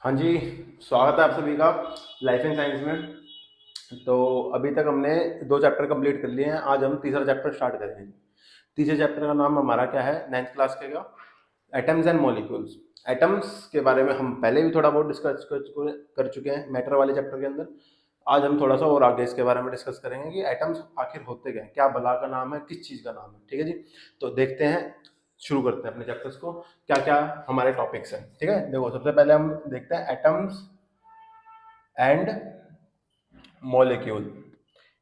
हाँ जी, स्वागत है आप सभी का लाइफ एंड साइंस में। तो अभी तक हमने 2 चैप्टर कंप्लीट कर लिए हैं। आज हम तीसरा चैप्टर स्टार्ट करेंगे। तीसरे चैप्टर का नाम हमारा क्या है, 9th क्लास के का एटम्स एंड मॉलिक्यूल्स। एटम्स के बारे में हम पहले भी थोड़ा बहुत डिस्कस कर चुके हैं मैटर वाले चैप्टर के अंदर। आज हम थोड़ा सा और आगे इसके बारे में डिस्कस करेंगे कि एटम्स आखिर होते क्या हैं, क्या बला का नाम है, किस चीज़ का नाम है। ठीक है जी, तो देखते हैं, शुरू करते हैं अपने चैप्टर्स को। क्या क्या हमारे टॉपिक्स हैं, ठीक है। देखो, सबसे पहले हम देखते हैं एटम्स एंड मॉलिक्यूल।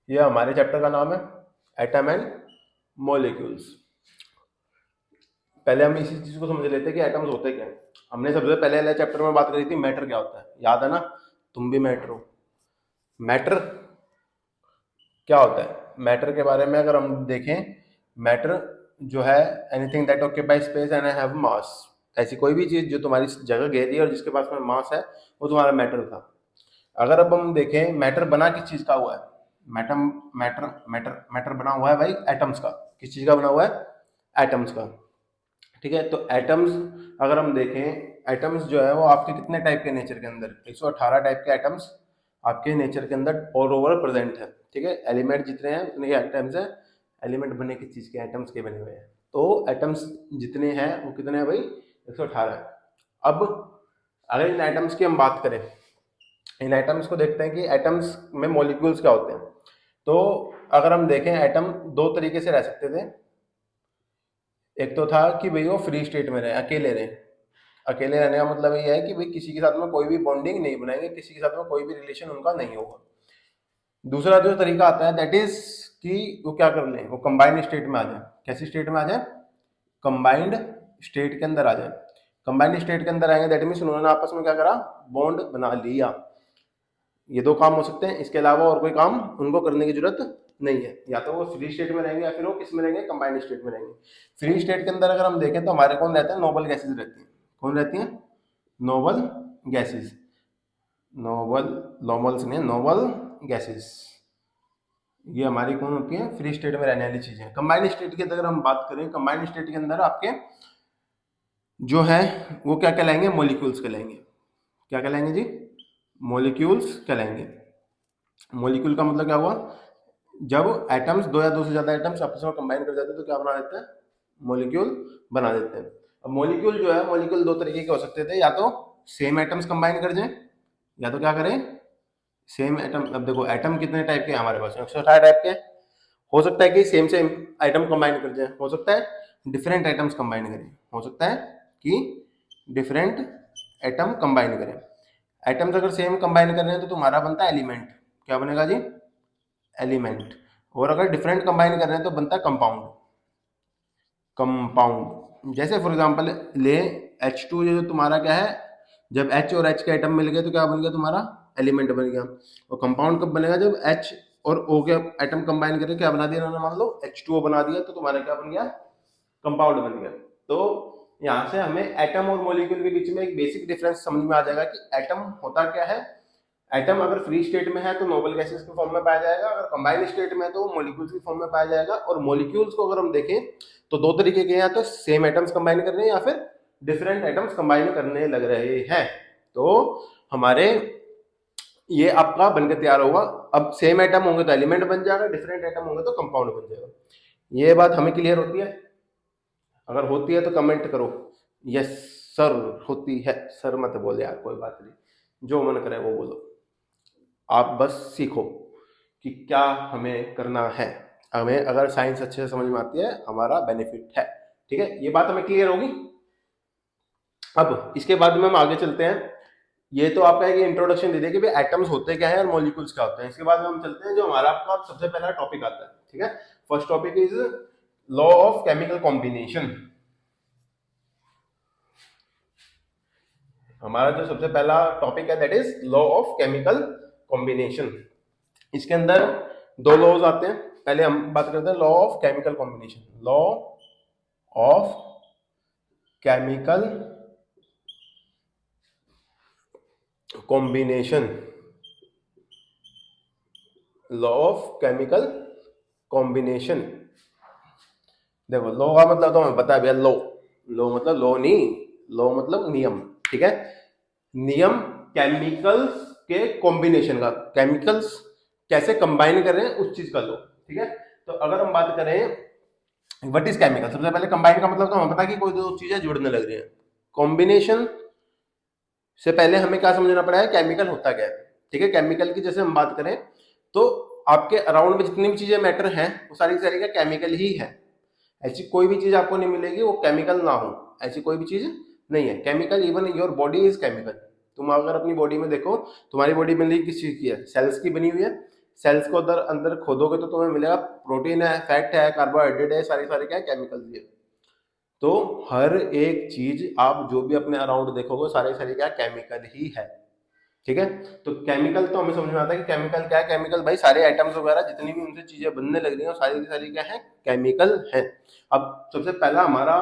ये हमारे चैप्टर का नाम है, एटम एंड मॉलिक्यूल्स। पहले हम इसी चीज को समझ लेते हैं कि एटम्स होते क्या हैं। हमने सबसे पहले वाले चैप्टर में बात करी थी मैटर क्या होता है, याद है ना। तुम भी मैटर हो। मैटर क्या होता है, मैटर के बारे में अगर हम देखें, मैटर जो है anything that occupy space and have मास। ऐसी कोई भी चीज जो तुम्हारी जगह घेरी है और जिसके पास में मास है, वो तुम्हारा मैटर था। अगर अब हम देखें मैटर बना किस चीज का हुआ है, मैटर मैटर मैटर मैटर बना हुआ है भाई एटम्स का। किस चीज का बना हुआ है, एटम्स का। ठीक है, तो एटम्स अगर हम देखें, एटम्स जो है वो आपके कितने टाइप के नेचर के अंदर, 118 टाइप के एटम्स आपके नेचर के अंदर ऑल ओवर प्रेजेंट है। ठीक है, एलिमेंट जितने हैं उतने ही एटम्स हैं। एलिमेंट बने किस चीज के, एटम्स के बने हुए हैं। तो एटम्स जितने हैं वो कितने हैं भाई, 118 है। अब अगर इन एटम्स की हम बात करें, इन एटम्स को देखते हैं कि एटम्स में मॉलिक्यूल्स क्या होते हैं। तो अगर हम देखें, एटम दो तरीके से रह सकते थे। एक तो था कि भाई वो फ्री स्टेट में रहे, अकेले रहे। अकेले रहने का मतलब ये है कि भाई किसी के साथ में कोई भी बॉन्डिंग नहीं बनाएंगे, किसी के साथ में कोई भी रिलेशन उनका नहीं होगा। दूसरा जो तरीका आता है दैट इज कि वो क्या कर लें, वो कंबाइंड स्टेट में आ जाए। कैसी स्टेट में आ जाए, कंबाइंड स्टेट के अंदर आ जाए। कंबाइंड स्टेट के अंदर आएंगे दैट मीन्स उन्होंने आपस में क्या करा, बॉन्ड बना लिया। ये दो काम हो सकते हैं, इसके अलावा और कोई काम उनको करने की जरूरत नहीं है। या तो वो फ्री स्टेट में रहेंगे या फिर वो किस में रहेंगे, कंबाइंड स्टेट में रहेंगे। फ्री स्टेट के अंदर अगर हम देखें तो हमारे कौन रहते हैं, नोबल गैसेज रहती हैं। कौन रहती हैं, नोबल गैसेज। नोबल, नॉर्मल्स नहीं, नोबल गैसेज। ये हमारी कौन होती है, फ्री स्टेट में रहने वाली चीजें। कंबाइंड स्टेट की अगर हम बात करें, कंबाइंड स्टेट के अंदर आपके जो है वो क्या कहलाएंगे, मॉलिक्यूल्स कहलाएंगे। क्या कहलाएंगे जी, मॉलिक्यूल्स कहलाएंगे। मॉलिक्यूल का मतलब क्या हुआ, जब एटम्स दो या दो से ज्यादा एटम्स आपस में कंबाइन कर जाते हैं तो क्या बना देते हैं, मॉलिक्यूल बना देते हैं। अब मॉलिक्यूल जो है, मॉलिक्यूल दो तरीके के हो सकते थे, या तो सेम एटम्स कंबाइन कर जाएं, या तो क्या करें, सेम एटम। अब देखो एटम कितने टाइप के हैं हमारे पास, 118 टाइप के। हो सकता है कि सेम सेम आइटम कंबाइन कर जाए, हो सकता है डिफरेंट आइटम्स कंबाइन करें, हो सकता है कि डिफरेंट एटम कंबाइन करें। एटम्स अगर सेम कंबाइन कर रहे हैं तो तुम्हारा बनता है एलिमेंट। क्या बनेगा जी, एलिमेंट। और अगर डिफरेंट कंबाइन कर रहे हैं तो बनता है कंपाउंड। कंपाउंड जैसे फॉर एग्जांपल ले, H2 जो तुम्हारा क्या है, जब H और H के एटम मिल गए तो क्या बन गया, तुम्हारा एलिमेंट बन गया। और कंपाउंड कब बनेगा, जब H और O के एटम कंबाइन करके क्या बना दिया उन्होंने, मान लो H2O बना दिया, तो तुम्हारा क्या बन गया, कंपाउंड बन गया। तो यहाँ से हमें एटम और मॉलिक्यूल के बीच में एक बेसिक डिफरेंस समझ में आ जाएगा कि एटम होता क्या है। एटम अगर फ्री स्टेट में है तो नोबल गैसेस के फॉर्म में पाया जाएगा, अगर कंबाइंड स्टेट में है तो मॉलिक्यूल्स के फॉर्म में पाया जाएगा। और मॉलिक्यूल्स को अगर हम देखें तो दो तरीके के हैं, या तो सेम एटम्स कंबाइन कर रहे हैं या फिर डिफरेंट एटम्स कंबाइन करने लग रहे हैं। तो हमारे ये आपका बनकर तैयार होगा। अब सेम एटम होंगे तो एलिमेंट बन जाएगा, डिफरेंट एटम होंगे तो कंपाउंड बन जाएगा। ये बात हमें क्लियर होती है, अगर होती है तो कमेंट करो यस सर होती है। सर मत बोले यार, कोई बात नहीं, जो मन करे वो बोलो। आप बस सीखो कि क्या हमें करना है। हमें अगर साइंस अच्छे से समझ में आती है, हमारा बेनिफिट है। ठीक है, ये बात हमें क्लियर होगी। अब इसके बाद में हम आगे चलते हैं। ये तो आपका एक इंट्रोडक्शन दे दिया कि भाई एटम्स होते क्या है और मॉलिक्यूल्स क्या होते हैं। इसके बाद में हम चलते हैं जो हमारा आपका सबसे पहला टॉपिक आता है। ठीक है, first topic is law of chemical combination. हमारा जो सबसे पहला टॉपिक है that is law of chemical combination. इसके अंदर दो लॉज आते हैं। पहले हम बात करते हैं law of chemical combination. Law of chemical combination, law of chemical combination. देखो लॉ का मतलब तो हमें पता है भैया, लॉ। लॉ मतलब लॉ नहीं, लॉ मतलब नियम। ठीक है, नियम केमिकल्स के कॉम्बिनेशन का, केमिकल्स कैसे कंबाइन कर रहे हैं उस चीज का लो, ठीक है। तो अगर हम बात करें व्हाट इज केमिकल, सबसे पहले कंबाइन का मतलब तो हमें पता है कि कोई दो चीजें जुड़ने लग रही है। कॉम्बिनेशन से पहले हमें क्या समझना पड़ा है, केमिकल होता क्या है, ठीक है। केमिकल की जैसे हम बात करें तो आपके अराउंड में जितनी भी चीजें मैटर हैं वो सारी सारी क्या केमिकल ही है। ऐसी कोई भी चीज आपको नहीं मिलेगी वो केमिकल ना हो, ऐसी कोई भी चीज नहीं है chemical. Even your body is chemical. तुम अगर अपनी बॉडी में देखो, तुम्हारी बॉडी बनी किस चीज की है, सेल्स की बनी हुई है। सेल्स को अंदर अंदर खोदोगे तो तुम्हें मिलेगा प्रोटीन है, फैट है, कार्बोहाइड्रेट है, सारी सारी क्या है केमिकल्स है। तो हर एक चीज आप जो भी अपने अराउंड देखोगे सारे सारे क्या केमिकल ही है, ठीक है। तो केमिकल तो हमें समझ में आता है कि केमिकल क्या है, केमिकल भाई सारे आइटम्स वगैरह जितनी भी उनसे चीजें बनने लग रही हैं सारी की सारी क्या है केमिकल है। अब सबसे पहला हमारा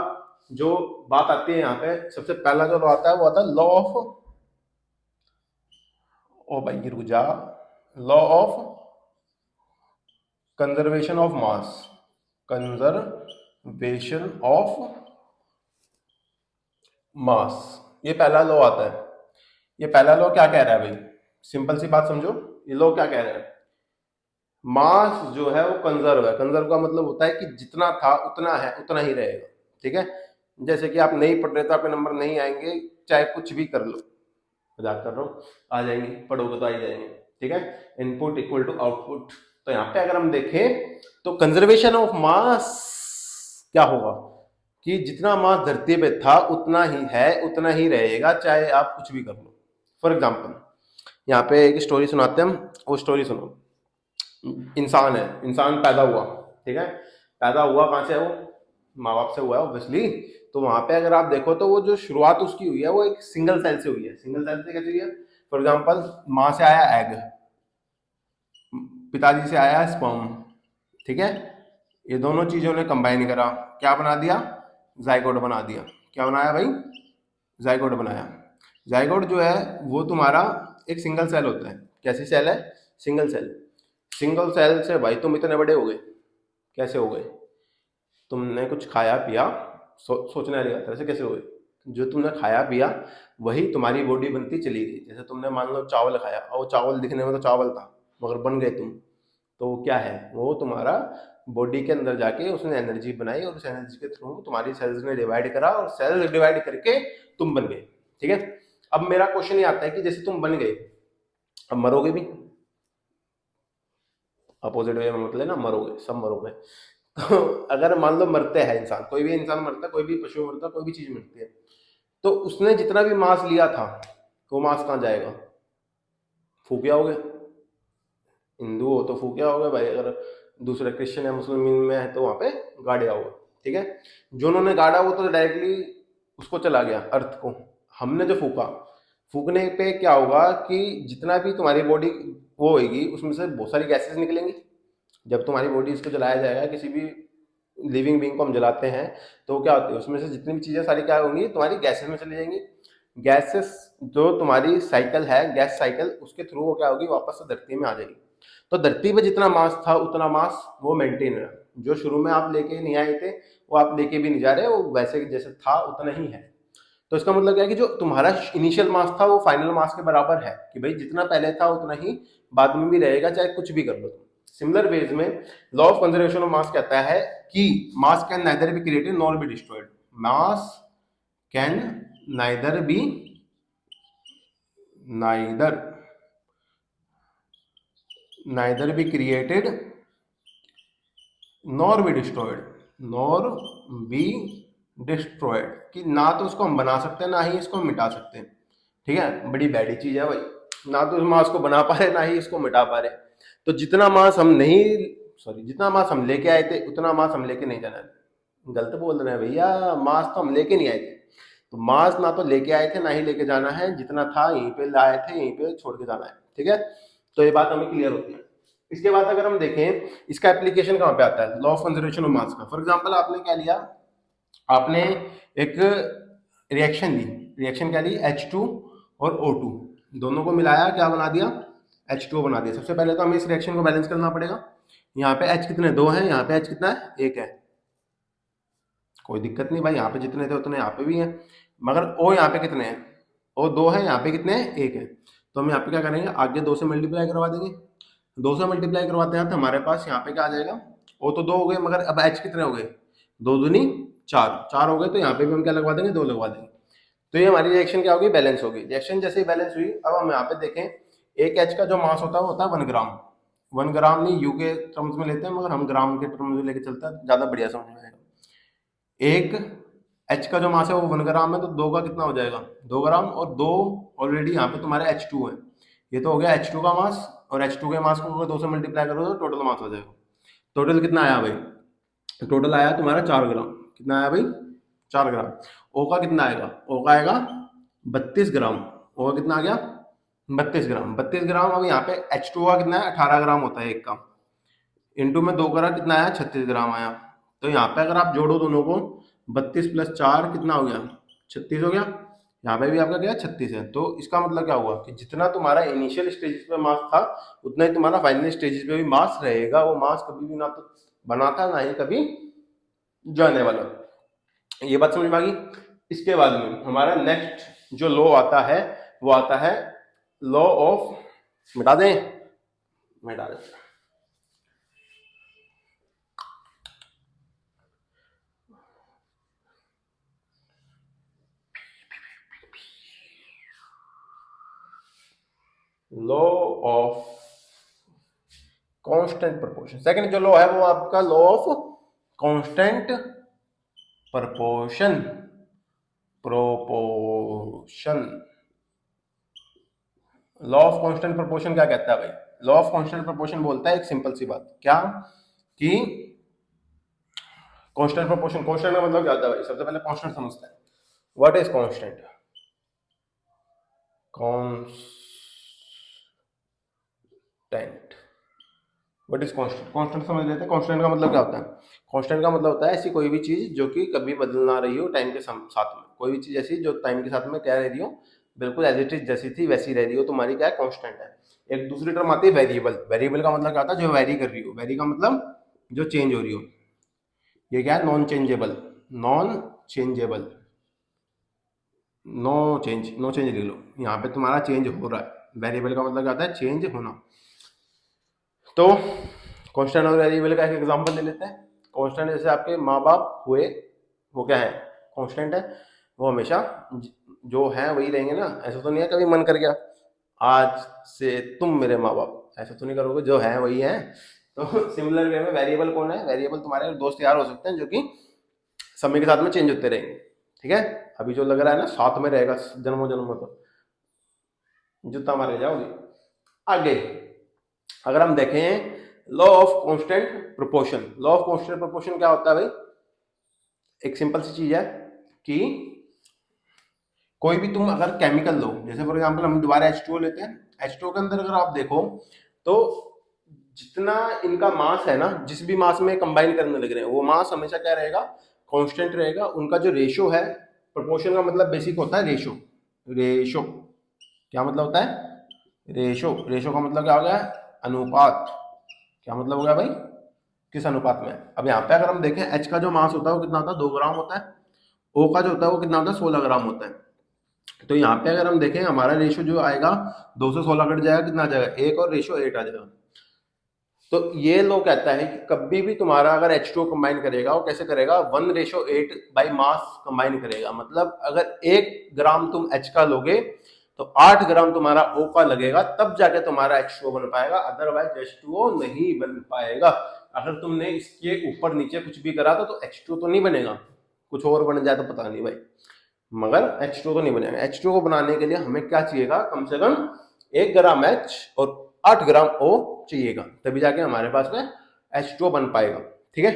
जो बात आती है यहाँ पे, सबसे पहला जो आता है वो आता है लॉ ऑफ, ओ भाई रुक जा, law of conservation of mass, conservation of मास, ये पहला लॉ आता है। ये पहला लॉ क्या कह रहा है भाई, सिंपल सी बात समझो, ये लॉ क्या कह रहा है, मास जो है वो कंजर्व है। कंजर्व का मतलब होता है कि जितना था उतना है उतना ही रहेगा, ठीक है। जैसे कि आप नहीं पढ़ रहे तो आपके नंबर नहीं आएंगे, चाहे कुछ भी कर लो, मजाक कर रहा हूँ, आ जाएंगे, पढ़ोगे तो आ ही जाएंगे, ठीक है। Input equal to output. तो यहाँ पे अगर हम देखें तो कंजर्वेशन ऑफ मास क्या होगा कि जितना मास धरती पे था उतना ही है उतना ही रहेगा, चाहे आप कुछ भी कर लो। फॉर एग्जाम्पल यहाँ पे एक स्टोरी सुनाते हैं हम, वो स्टोरी सुनो। इंसान है, इंसान पैदा हुआ, ठीक है। पैदा हुआ कहाँ से है वो, माँ बाप से हुआ है ऑब्वियसली। तो वहां पे अगर आप देखो तो वो जो शुरुआत उसकी हुई है वो एक सिंगल सेल से हुई है। सिंगल सेल से कैसे हुई है, फॉर एग्जाम्पल माँ से आया एग, पिताजी से आया स्पर्म, ठीक है। ये दोनों चीजों ने कंबाइन करा, क्या बना दिया, जाइगोट बना दिया। क्या बनाया भाई, जाइगोट बनाया। जाइगोट जो है वो तुम्हारा एक सिंगल सेल होता है। कैसी सेल है, सिंगल सेल। सिंगल सेल से भाई तुम इतने बड़े हो गए, कैसे हो गए, तुमने कुछ खाया पिया, सोचने वाली बात है ऐसे कैसे हो गए, जो तुमने खाया पिया वही तुम्हारी बॉडी बनती चली गई। जैसे तुमने मान लो चावल खाया और वो चावल दिखने में तो चावल था मगर बन गए तुम, तो वो क्या है, वो तुम्हारा बॉडी के अंदर जाके उसने एनर्जी बनाई और उस एनर्जी के थ्रू तुम्हारी सेल्स ने डिवाइड करा और सेल्स डिवाइड करके तुम बन गए, ठीक है। अब मेरा क्वेश्चन ये आता है कि जैसे तुम बन गए, अब मरोगे भी, अपोजिट वे में मतलब ना मरोगे, सब मरोगे। तो अगर मान लो मरते हैं इंसान, कोई भी इंसान मरता है, कोई भी पशु मरता है, कोई भी चीज मरती है, तो उसने जितना भी मांस लिया था वो मांस कहाँ जाएगा, फूक आओगे। हिंदू हो तो फूक आओगे भाई, अगर दूसरे क्रिश्चियन या मुस्लिम में है तो वहां पे गाड़े आओगे, ठीक है। जो उन्होंने गाड़ा वो तो डायरेक्टली उसको चला गया अर्थ को। हमने जो फूका, फूकने पे क्या होगा कि जितना भी तुम्हारी बॉडी वो होगी उसमें से बहुत सारी गैसेस निकलेंगी। जब तुम्हारी बॉडी इसको जलाया जाएगा, किसी भी लिविंग बींग को हम जलाते हैं तो क्या होती है उसमें से जितनी भी चीजें सारी क्या होंगी तुम्हारी गैसेस में चली जाएंगी। गैसेस जो तुम्हारी साइकिल है गैस साइकिल, उसके थ्रू वो क्या होगी वापस से धरती में आ जाएगी। तो धरती पे जितना मास था उतना मास वो मेंटेन है। जो शुरू में आप लेके नहीं आए थे वो आप लेके भी नहीं जा रहे, वो वैसे जैसे था उतना ही है। तो इसका मतलब क्या है कि जो तुम्हारा इनिशियल मास था वो फाइनल मास के बराबर है, कि भाई जितना पहले था उतना ही बाद में भी रहेगा, चाहे कुछ भी कर लो तुम। सिमिलर वेज में लॉ ऑफ कंजर्वेशन ऑफ मास कहता है कि मास can neither be created nor be destroyed. Mass can neither be neither neither be created nor be destroyed, nor be destroyed, कि ना तो उसको हम बना सकते हैं ना ही इसको मिटा सकते हैं, ठीक है। बड़ी बैडी चीज है भाई, ना तो इस मास को बना पा रहे ना ही इसको मिटा पा रहे। तो जितना मास हम नहीं, सॉरी, जितना मास हम लेके आए थे उतना मास हम लेके नहीं जाना है। गलत बोल रहे हैं भैया, मास तो हम लेके नहीं आए थे। तो मास ना तो लेके आए थे ना ही लेके जाना है, जितना था यहीं पे लाए थे यहीं पे छोड़ के जाना है, ठीक है। तो ये बात हमें क्लियर होती है। इसके बाद अगर हम देखें इसका एप्लीकेशन कहाँ पे आता है, law of conservation of mass का। फॉर एग्जांपल आपने क्या लिया, आपने एक रिएक्शन ली, रिएक्शन क्या ली, H2 और O2 दोनों को मिलाया, क्या बना दिया, H2O बना दिया। सबसे पहले तो हमें इस रिएक्शन को बैलेंस करना पड़ेगा। यहाँ पे H कितने, 2 हैं, यहाँ पे H कितना है, 1 है। कोई दिक्कत नहीं भाई, यहाँ पे जितने थे उतने यहाँ पे भी हैं, मगर O यहाँ पे कितने हैं, और 2 है, यहाँ पे कितने हैं, 1 है। तो हम यहाँ पे क्या करेंगे, आगे 2 से मल्टीप्लाई करवा देंगे। 2 से मल्टीप्लाई करवाते हैं तो हमारे पास यहाँ पे क्या आ जाएगा, वो तो 2 हो गए, मगर अब एच कितने हो गए, 2 दूनी 4, 4 हो गए, तो यहाँ पे भी हम क्या लगवा देंगे, 2 लगवा देंगे। तो ये हमारी रिएक्शन क्या होगी, बैलेंस होगी। रिएक्शन जैसे ही बैलेंस हुई, अब हम यहाँ पे देखें, एक एच का जो मास होता है वो होता है 1 ग्राम। 1 ग्राम नहीं यू के टर्म्स में लेते हैं, मगर हम ग्राम के टर्म्स में लेके चलते हैं, ज्यादा बढ़िया समझ में आएगा। एक एच का जो मास है वो 1 ग्राम है, तो 2 का कितना हो जाएगा, 2 ग्राम, और 2 ऑलरेडी यहाँ पे तुम्हारे H2 है, ये तो हो गया H2 का मास, और H2 के मास को अगर 2 से मल्टीप्लाई करो तो टोटल मास हो जाएगा। टोटल कितना आया भाई, टोटल आया तुम्हारा 4 ग्राम। कितना आया भाई, 4 ग्राम। ओ का कितना आएगा, ओ का आएगा 32 ग्राम। ओ का कितना आ गया, 32 ग्राम। 32 ग्राम। अब यहाँ पे H2 का कितना है, 18 ग्राम होता है एक का, इंटू में 2 करा, कितना आया, 36 ग्राम आया। तो यहाँ पे अगर आप जोड़ो दोनों को, 32 प्लस 4 कितना हो गया, 36 हो गया। यहाँ पे भी आपका क्या 36 है। तो इसका मतलब क्या हुआ कि जितना तुम्हारा इनिशियल स्टेजेस पे मास था, उतना ही तुम्हारा फाइनल स्टेजेस पे भी मास रहेगा। वो मास कभी भी ना तो बना था, ना ही कभी जाने वाला। ये बात समझ में आ गई। इसके बाद में हमारा नेक्स्ट जो लॉ आता है, वो आता है लॉ ऑफ, मिटा दें, मिटा दें, law of constant proportion. Second जो लॉ है वो आपका law of constant proportion. Law of constant proportion क्या कहता है भाई, लॉ ऑफ कांस्टेंट प्रोपोर्शन बोलता है एक सिंपल सी बात, क्या कि कांस्टेंट प्रोपोर्शन, कांस्टेंट का मतलब क्या होता है भाई, सबसे पहले कांस्टेंट समझते हैं। What is constant, constant, what is constant. Constant समझ लेते हैं। कांस्टेंट का मतलब क्या होता है, कांस्टेंट का मतलब होता है ऐसी कोई भी चीज जो कि कभी बदल ना रही हो टाइम के साथ में। कोई भी चीज ऐसी जो टाइम के साथ में क्या रह रही हो, बिल्कुल एज इट इज जैसी थी वैसी रह रही हो, तुम्हारी क्या है, कांस्टेंट है। एक दूसरी टर्म आती है वेरिएबल। वेरिएबल का मतलब क्या होता है, जो वैरी कर रही हो। वैरी का मतलब जो चेंज हो रही हो। ये क्या है, non changeable, non changeable, no change लिख लो, यहाँ पे तुम्हारा चेंज हो रहा है। वेरिएबल का मतलब क्या होता है, चेंज होना। तो कांस्टेंट और वेरिएबल का एक एग्जांपल ले लेते हैं। कांस्टेंट जैसे आपके माँ बाप हुए, वो क्या है, कांस्टेंट है। वो हमेशा जो है वही रहेंगे ना। ऐसा तो नहीं है कभी मन कर गया आज से तुम मेरे माँ बाप, ऐसा तो नहीं करोगे, जो है वही है। तो सिमिलर वे में वेरिएबल कौन है, वेरिएबल तुम्हारे दोस्त यार हो सकते हैं जो कि समय के साथ में चेंज होते रहेंगे। ठीक है, अभी जो लग रहा है ना साथ में रहेगा जन्मों जन्मों, तो जूता मारे जाओगे। आगे अगर हम देखें law of constant proportion. Law of constant proportion क्या होता है भाई, एक सिंपल सी चीज है कि कोई भी तुम अगर केमिकल लो, जैसे फॉर एग्जांपल हम दोबारा H2O लेते हैं। H2O के अंदर अगर आप देखो तो जितना इनका मास है ना, जिस भी मास में कंबाइन करने लग रहे हैं, वो मास हमेशा क्या रहेगा, कांस्टेंट रहेगा। उनका जो रेशो है, प्रोपोर्शन का मतलब बेसिक होता है रेशो। रेशो क्या मतलब होता है, रेशो। रेशो का मतलब क्या हो गया, अनुपात। क्या मतलब हो गया भाई, किस अनुपात में। अब यहाँ पे अगर हम देखें, एच का जो मास होता है वो कितना होता है, 2 ग्राम होता है। ओ का जो होता है वो कितना होता है, 16 ग्राम होता है। तो यहाँ पे अगर हम देखें, हमारा रेशो जो आएगा 2 से 16 कट जाएगा, कितना आ जाएगा, 1, और रेशो 8 आ जाएगा। तो ये लो कहता है कि कभी भी तुम्हारा अगर H2O कंबाइन करेगा, वो कैसे करेगा, 1:8 बाई मास कंबाइन करेगा। मतलब अगर 1 ग्राम तुम H का लोगे तो 8 ग्राम तुम्हारा O का लगेगा, तब जाके तुम्हारा H2O बन पाएगा, अदरवाइज H2O नहीं बन पाएगा। अगर तुमने इसके ऊपर नीचे कुछ भी करा तो H2O तो नहीं बनेगा, कुछ और बन जाए तो पता नहीं भाई, मगर H2O तो नहीं बनेगा। H2O को बनाने के लिए हमें क्या चाहिएगा, कम से कम 1 ग्राम H और 8 ग्राम O चाहिएगा, तभी जाके हमारे पास में H2O बन पाएगा। ठीक है,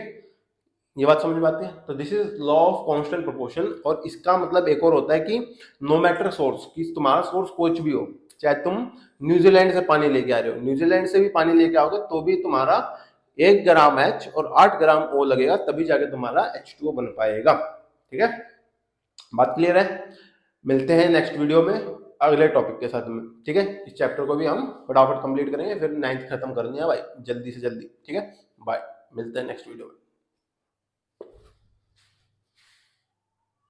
ये बात समझ में आती है। तो this is law of constant proportion. और इसका मतलब एक और होता है कि नो मैटर सोर्स, कि तुम्हारा सोर्स कुछ भी हो, चाहे तुम न्यूजीलैंड से पानी लेके आ रहे हो, न्यूजीलैंड से भी पानी लेके आओगे तो भी तुम्हारा 1 ग्राम H और 8 ग्राम O लगेगा, तभी जाके तुम्हारा H2O बन पाएगा। ठीक है, बात क्लियर है। मिलते हैं नेक्स्ट वीडियो में अगले टॉपिक के साथ में। ठीक है, इस चैप्टर को भी हम फटाफट कंप्लीट करेंगे, फिर 9th खत्म करनी है भाई, जल्दी से जल्दी। ठीक है, बाय, मिलते हैं नेक्स्ट वीडियो में।